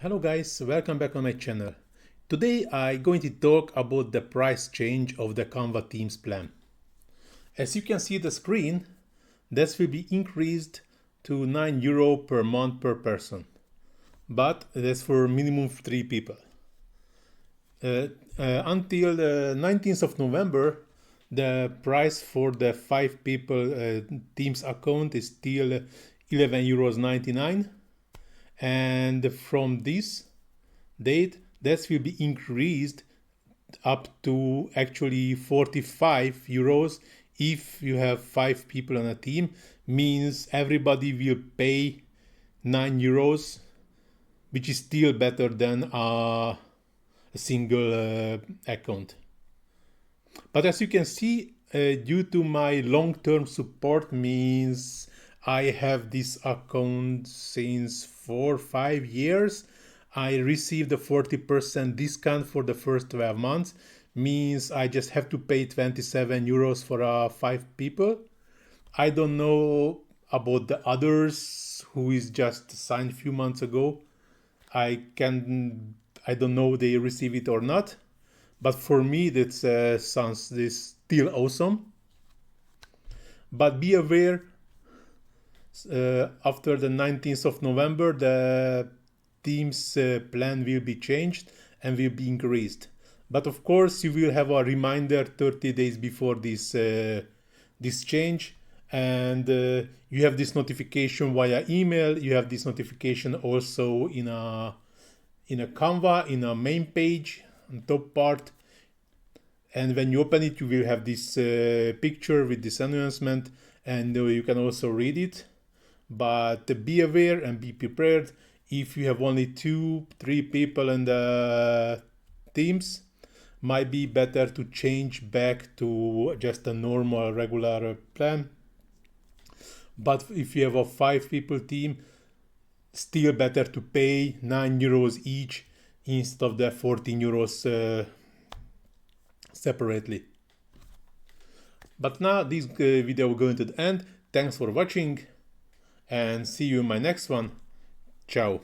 Hello guys, welcome back on my channel. Today I'm going to talk about the price change of the Canva Teams plan. As you can see the screen, this will be increased to €9 per month per person. But that's for minimum 3 people. Until the 19th of November, the price for the 5 people Teams account is still €11.99. And from this date, that will be increased up to actually €45 if you have 5 people on a team. Means everybody will pay €9, which is still better than a single account. But as you can see, due to my long-term support, means I have this account since 4-5 years. I received a 40% discount for the first 12 months. Means I just have to pay €27 for 5 people. I don't know about the others who is just signed a few months ago. I don't know they receive it or not. But for me, that sounds this still awesome. But be aware, after the 19th of November, the Teams plan will be changed and will be increased. But of course, you will have a reminder 30 days before this change, and you have this notification via email. You have this notification also in a Canva, in a main page on top part. And when you open it, you will have this picture with this announcement, and you can also read it. But be aware and be prepared. If you have only 2-3 people in the Teams, might be better to change back to just a normal regular plan. But if you have a 5 people team, still better to pay €9 each instead of the €14 separately. But now this video is going to the end. Thanks for watching and see you in my next one. Ciao.